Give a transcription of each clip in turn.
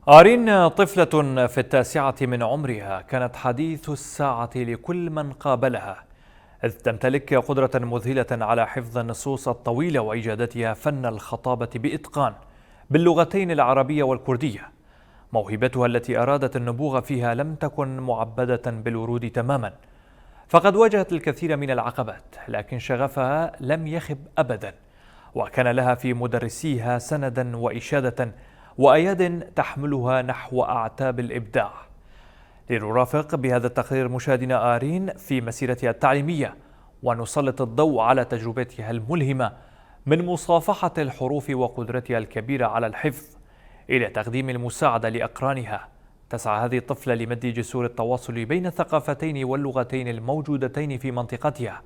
آرين طفلة في التاسعة من عمرها كانت حديث الساعة لكل من قابلها، إذ تمتلك قدرة مذهلة على حفظ النصوص الطويلة وإجادتها فن الخطابة بإتقان باللغتين العربية والكردية. موهبتها التي أرادت النبوغ فيها لم تكن معبدة بالورود تماما، فقد واجهت الكثير من العقبات، لكن شغفها لم يخب أبدا، وكان لها في مدرسيها سندا وإشادة وأياد تحملها نحو أعتاب الإبداع. لنرافق بهذا التقرير مشاهدنا آرين في مسيرتها التعليمية، ونسلط الضوء على تجربتها الملهمة من مصافحة الحروف وقدرتها الكبيرة على الحفظ إلى تقديم المساعدة لأقرانها. تسعى هذه الطفلة لمد جسور التواصل بين الثقافتين واللغتين الموجودتين في منطقتها،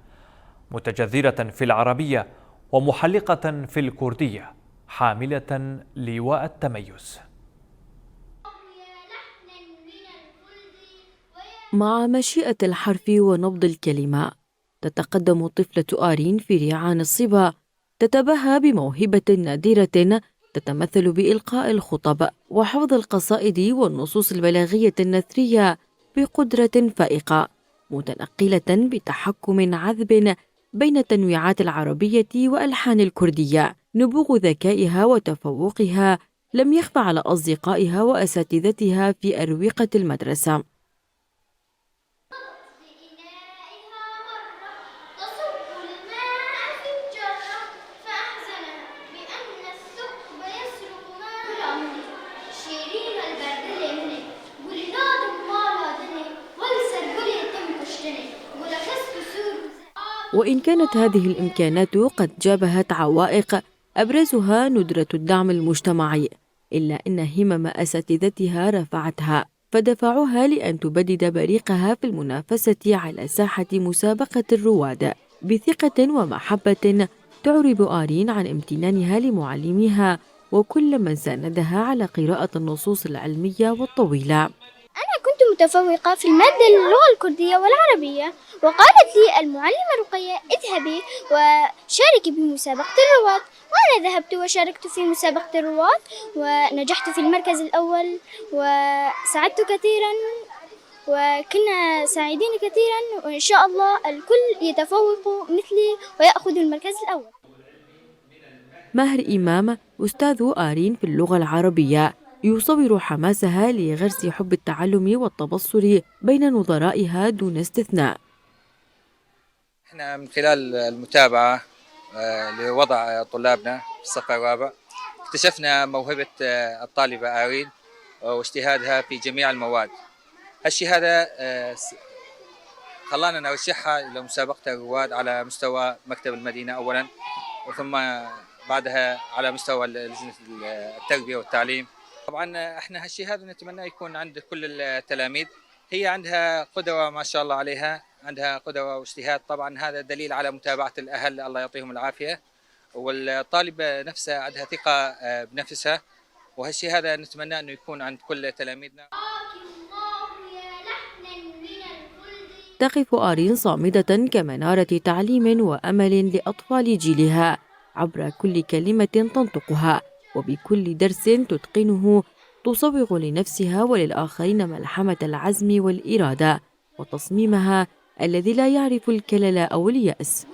متجذرة في العربية ومحلقة في الكردية، حاملة لواء التميز. مع مشيئة الحرف ونبض الكلمة تتقدم طفلة آرين في ريعان الصبا، تتباهى بموهبة نادرة تتمثل بإلقاء الخطب وحفظ القصائد والنصوص البلاغية النثرية بقدرة فائقة، متنقلة بتحكم عذب بين التنويعات العربية وألحان الكردية. نبوغ ذكائها وتفوقها لم يخفى على أصدقائها وأساتذتها في أروقة المدرسة. وإن كانت هذه الإمكانات قد جابهت عوائق أبرزها ندرة الدعم المجتمعي، إلا أن همم أساتذتها رفعتها، فدفعوها لأن تبدد بريقها في المنافسة على ساحة مسابقة الرواد بثقة ومحبة. تعرب آرين عن امتنانها لمعلميها وكل من ساندها على قراءة النصوص العلمية والطويلة. كنت متفوقة في المادة اللغة الكردية والعربية، وقالت لي المعلمة رقية اذهبي وشاركي بمسابقة الرواد، وأنا ذهبت وشاركت في مسابقة الرواد ونجحت في المركز الأول، وسعدت كثيرا وكنا سعيدين كثيرا، وإن شاء الله الكل يتفوق مثلي ويأخذ المركز الأول. ماهر إمام أستاذ آرين في اللغة العربية يصور حماسها لغرس حب التعلم والتبصر بين نظرائها دون استثناء. احنا من خلال المتابعة لوضع طلابنا في الصف الرابع اكتشفنا موهبة الطالبة آرين واجتهادها في جميع المواد. هالشيء هذا خلانا نرشحها إلى مسابقة الرواد على مستوى مكتب المدينة أولا، وثم بعدها على مستوى لجنة التربية والتعليم. طبعا احنا هالشيء هذا نتمنى يكون عند كل التلاميذ. هي عندها قدوة ما شاء الله عليها، عندها قدوة واجتهاد، طبعا هذا دليل على متابعة الأهل الله يعطيهم العافية، والطالبة نفسها عندها ثقة بنفسها، وهالشيء هذا نتمنى أنه يكون عند كل تلاميذنا. تقف آرين صامدة كمنارة تعليم وأمل لأطفال جيلها عبر كل كلمة تنطقها، وبكل درس تتقنه تصوغ لنفسها وللآخرين ملحمة العزم والإرادة وتصميمها الذي لا يعرف الكلل أو اليأس.